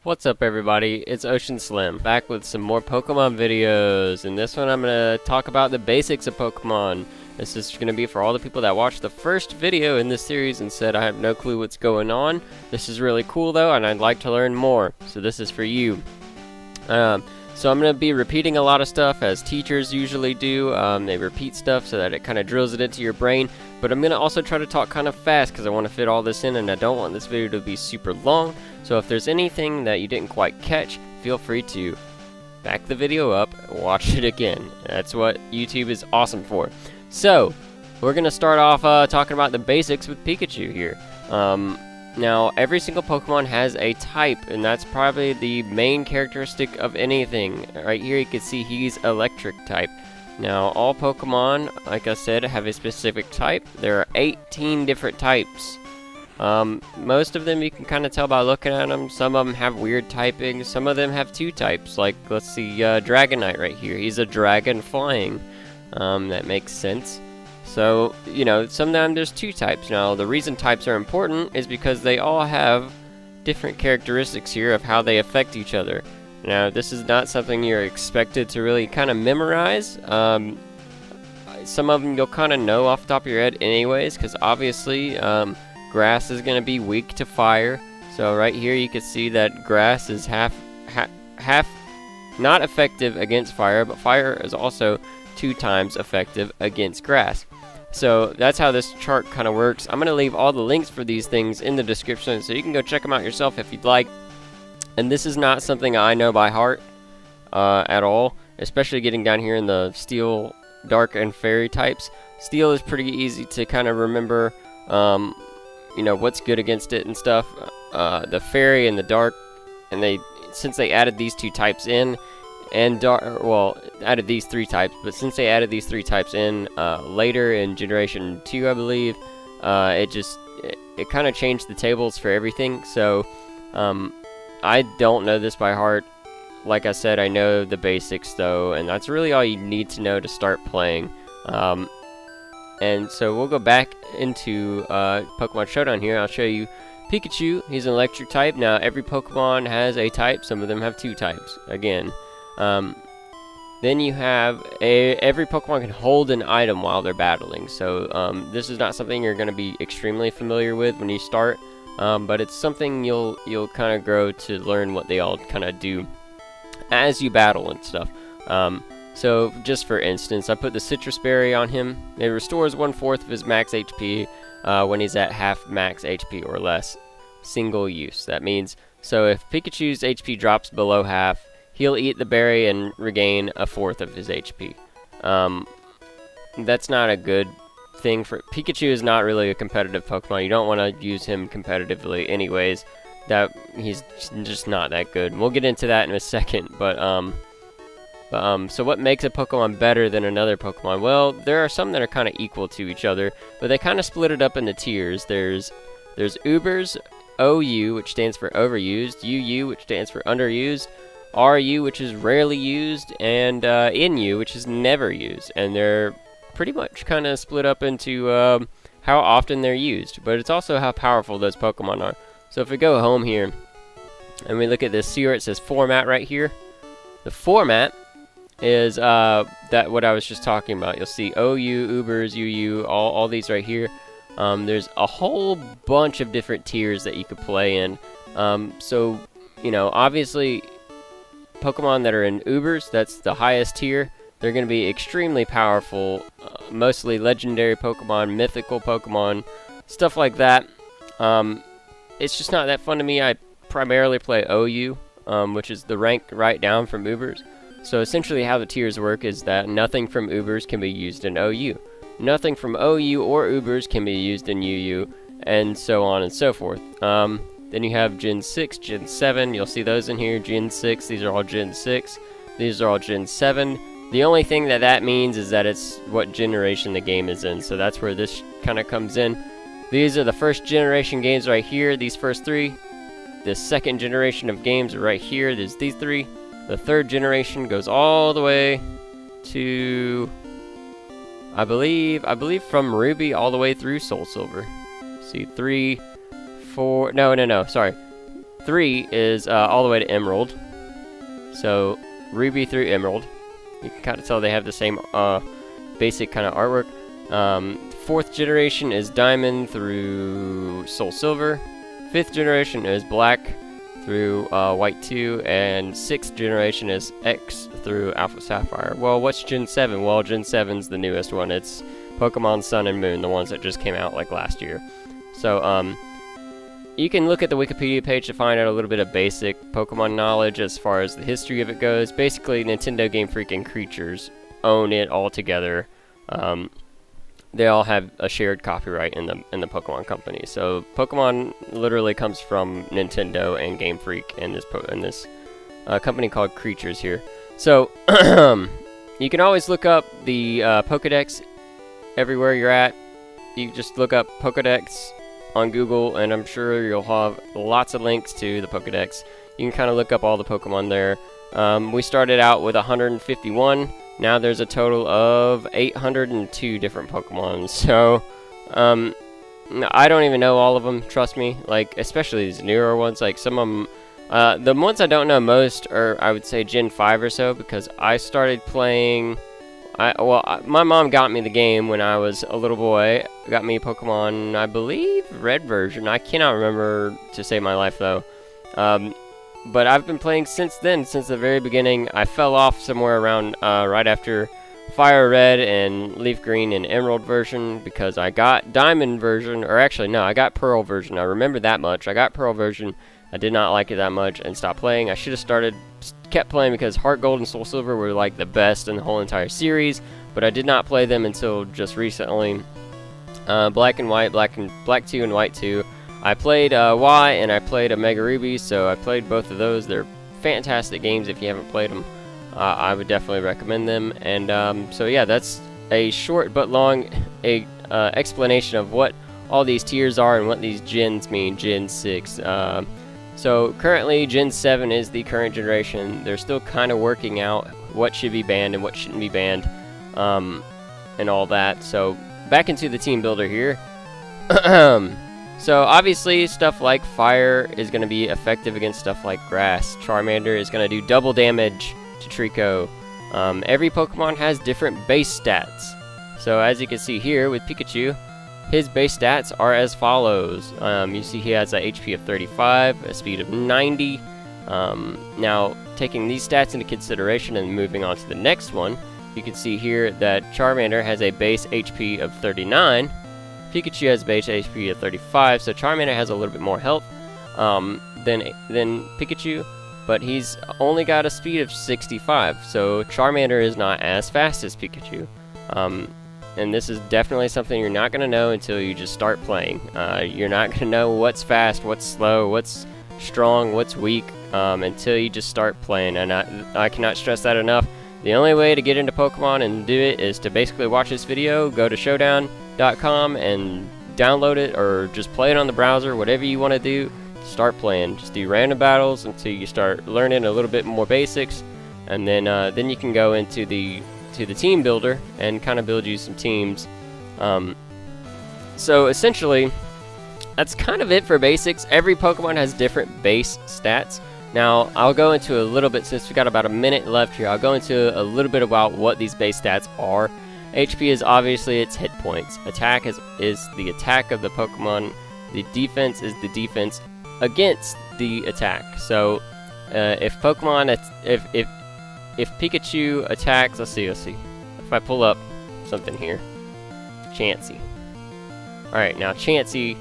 What's up everybody, it's Ocean Slim, back with some more Pokemon videos. In this one I'm going to talk about the basics of Pokemon. This is going to be for all the people that watched the first video in this series and said I have no clue what's going on. This is really cool though, and I'd like to learn more, so this is for you. So I'm going to be repeating a lot of stuff as teachers usually do. They repeat stuff so that it kind of drills it into your brain. But I'm going to also try to talk kind of fast because I want to fit all this in and I don't want this video to be super long. So if there's anything that you didn't quite catch, feel free to back the video up, watch it again. That's what YouTube is awesome for. So we're going to start off talking about the basics with Pikachu here. Now, every single Pokemon has a type, and that's probably the main characteristic of anything. Right here you can see he's electric type. Now, all Pokemon, like I said, have a specific type. There are 18 different types. Most of them you can kind of tell by looking at them. Some of them have weird typing. Some of them have two types. Like, let's see, Dragonite right here. He's a dragon flying. That makes sense. So, you know, sometimes there's two types. Now, the reason types are important is because they all have different characteristics here of how they affect each other. Now, this is not something you're expected to really kind of memorize. Some of them you'll kind of know off the top of your head anyways, because obviously, grass is going to be weak to fire. So right here you can see that grass is half not effective against fire, but fire is also 2 times effective against grass. So that's how this chart kind of works. I'm going to leave all the links for these things in the description so you can go check them out yourself if you'd like. And this is not something I know by heart at all, especially getting down here in the Steel, Dark, and Fairy types. Steel is pretty easy to kind of remember, you know, what's good against it and stuff. The Fairy and the Dark, and since they added these 2 types in, and added these 3 types, but since they added these 3 types in later in Generation 2, I believe, it kind of changed the tables for everything. So I don't know this by heart. Like I said, I know the basics though, and that's really all you need to know to start playing. And so we'll go back into Pokemon Showdown here. I'll show you Pikachu. He's an electric type. Now every Pokemon has a type. Some of them have 2 types. Again. Then you have every Pokemon can hold an item while they're battling. So this is not something you're going to be extremely familiar with when you start, but it's something you'll kind of grow to learn what they all kind of do as you battle and stuff. So just for instance, I put the Citrus Berry on him. It restores 1/4 of his max HP when he's at half max HP or less. Single use. That means, so if Pikachu's HP drops below half, he'll eat the berry and regain 1/4 of his HP. That's not a good thing for... Pikachu is not really a competitive Pokemon. You don't want to use him competitively anyways. He's just not that good. We'll get into that in a second, so what makes a Pokemon better than another Pokemon? Well, there are some that are kind of equal to each other, but they kind of split it up into tiers. There's Ubers, OU, which stands for overused, UU, which stands for underused, RU, which is rarely used, and NU, which is never used. And they're pretty much kind of split up into how often they're used, but it's also how powerful those Pokemon are. So if we go home here, and we look at this, see where it says format right here? The format is that what I was just talking about. You'll see OU, Ubers, UU, all these right here. There's a whole bunch of different tiers that you could play in. So, you know, obviously, Pokemon that are in Ubers, that's the highest tier. They're going to be extremely powerful, mostly legendary Pokemon, mythical Pokemon, stuff like that. It's just not that fun to me. I primarily play OU, which is the rank right down from Ubers. So essentially how the tiers work is that nothing from Ubers can be used in OU. Nothing from OU or Ubers can be used in UU, and so on and so forth. Then you have Gen 6, Gen 7, you'll see those in here, Gen 6, these are all Gen 6, these are all Gen 7. The only thing that means is that it's what generation the game is in, so that's where this kind of comes in. These are the first generation games right here, these first 3. The second generation of games are right here, there's these 3. The third generation goes all the way to, I believe from Ruby all the way through Soul Silver. See, 3, 4, no, sorry. 3 is all the way to Emerald. So Ruby through Emerald. You can kind of tell they have the same basic kind of artwork. 4th generation is Diamond through Soul Silver. 5th generation is Black through White 2, and 6th generation is X through Alpha Sapphire. Well, what's Gen 7? Well, Gen 7's the newest one. It's Pokemon Sun and Moon, the ones that just came out like last year. So, you can look at the Wikipedia page to find out a little bit of basic Pokemon knowledge as far as the history of it goes. Basically, Nintendo, Game Freak, and Creatures own it all together. They all have a shared copyright in the Pokemon company. So Pokemon literally comes from Nintendo and Game Freak and this company called Creatures here. So you can always look up the Pokedex everywhere you're at. You just look up Pokedex on Google, and I'm sure you'll have lots of links to the Pokedex. You can kind of look up all the Pokemon there. We started out with 151. Now there's a total of 802 different Pokemon. So, I don't even know all of them, trust me. Like, especially these newer ones. Like, some of them, the ones I don't know most are, I would say, Gen 5 or so, because I started playing... my mom got me the game when I was a little boy. Got me Pokemon, I believe, Red version. I cannot remember to save my life, though. But I've been playing since then, since the very beginning. I fell off somewhere around right after Fire Red and Leaf Green and Emerald version, because I got Diamond version, or actually no, I got Pearl version. I remember that much. I got Pearl version. I did not like it that much and stopped playing. I should have kept playing, because Heart Gold and Soul Silver were like the best in the whole entire series, but I did not play them until just recently. Black and White, Black 2 and White 2. I played Y and I played Omega Ruby, so I played both of those. They're fantastic games. If you haven't played them, I would definitely recommend them. And so yeah, that's a short but long explanation of what all these tiers are and what these gens mean. Gen 6. So currently Gen 7 is the current generation. They're still kind of working out what should be banned and what shouldn't be banned, and all that. So back into the team builder here. So obviously stuff like Fire is going to be effective against stuff like Grass. Charmander is going to do double damage to Trico. Every Pokemon has different base stats. So as you can see here with Pikachu, his base stats are as follows. You see he has a HP of 35, a speed of 90. Now taking these stats into consideration and moving on to the next one, you can see here that Charmander has a base HP of 39. Pikachu has base HP of 35, so Charmander has a little bit more health than Pikachu, but he's only got a speed of 65, so Charmander is not as fast as Pikachu. And this is definitely something you're not going to know until you just start playing. You're not going to know what's fast, what's slow, what's strong, what's weak, until you just start playing, and I cannot stress that enough. The only way to get into Pokemon and do it is to basically watch this video, go to Showdown.com and download it, or just play it on the browser, whatever you want to do. Start playing. Just do random battles until you start learning a little bit more basics, and then you can go into the team builder and kind of build you some teams. So essentially, that's kind of it for basics. Every Pokemon has different base stats. Now, I'll go into a little bit, since we got about a minute left here, I'll go into a little bit about what these base stats are. HP is obviously its hit points. Attack is the attack of the Pokemon. The defense is the defense against the attack. So, if Pikachu attacks, let's see. If I pull up something here, Chansey. Alright, now Chansey,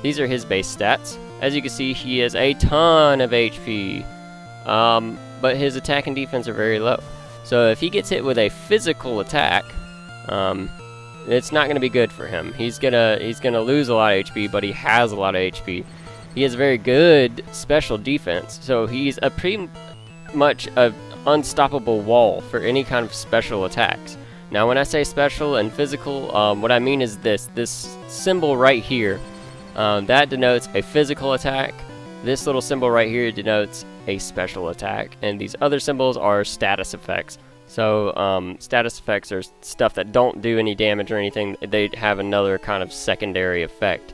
these are his base stats. As you can see, he has a ton of HP, but his attack and defense are very low. So if he gets hit with a physical attack, it's not going to be good for him. He's gonna lose a lot of HP, but he has a lot of HP. He has very good special defense, so he's a pretty much a unstoppable wall for any kind of special attacks. Now, when I say special and physical, what I mean is this symbol right here. That denotes a physical attack. This little symbol right here denotes a special attack, and these other symbols are status effects. So status effects are stuff that don't do any damage or anything. They have another kind of secondary effect.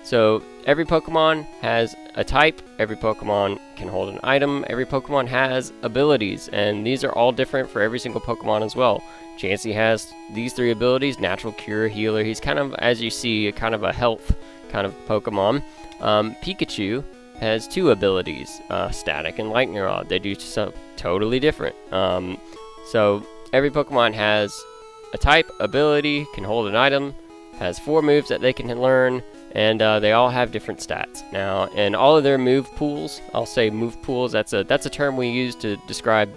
So every Pokemon has a type, every Pokemon can hold an item, every Pokemon has abilities, and these are all different for every single Pokemon as well. Chansey has these 3 abilities: Natural, Cure, Healer. He's kind of, as you see, kind of a health kind of Pokemon. Pikachu has 2 abilities, Static and Lightning Rod. They do something totally different. So every Pokemon has a type, ability, can hold an item, has 4 moves that they can learn, and they all have different stats. Now, in all of their move pools, I'll say move pools, that's a term we use to describe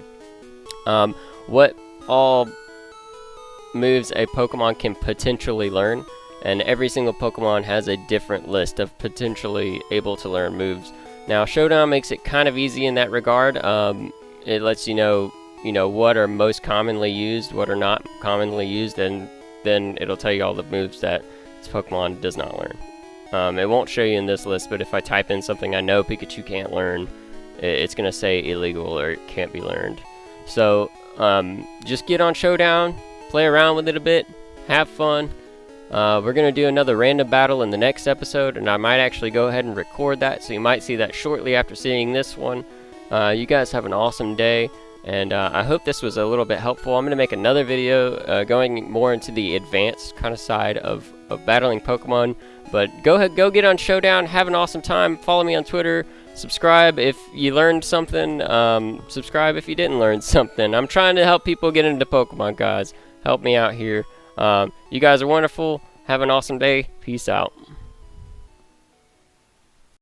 what all moves a Pokemon can potentially learn, and every single Pokemon has a different list of potentially able to learn moves. Now, Showdown makes it kind of easy in that regard. It lets you know what are most commonly used, what are not commonly used, and then it'll tell you all the moves that this Pokemon does not learn. It won't show you in this list, but if I type in something I know Pikachu can't learn, it's going to say illegal or it can't be learned. So just get on Showdown, play around with it a bit, have fun. We're going to do another random battle in the next episode, and I might actually go ahead and record that, so you might see that shortly after seeing this one. You guys have an awesome day, and I hope this was a little bit helpful. I'm going to make another video going more into the advanced kind of side of battling Pokemon. But go ahead, go get on Showdown, have an awesome time. Follow me on Twitter, subscribe if you learned something, subscribe if you didn't learn something. I'm trying to help people get into Pokemon, guys. Help me out here. You guys are wonderful. Have an awesome day. Peace out.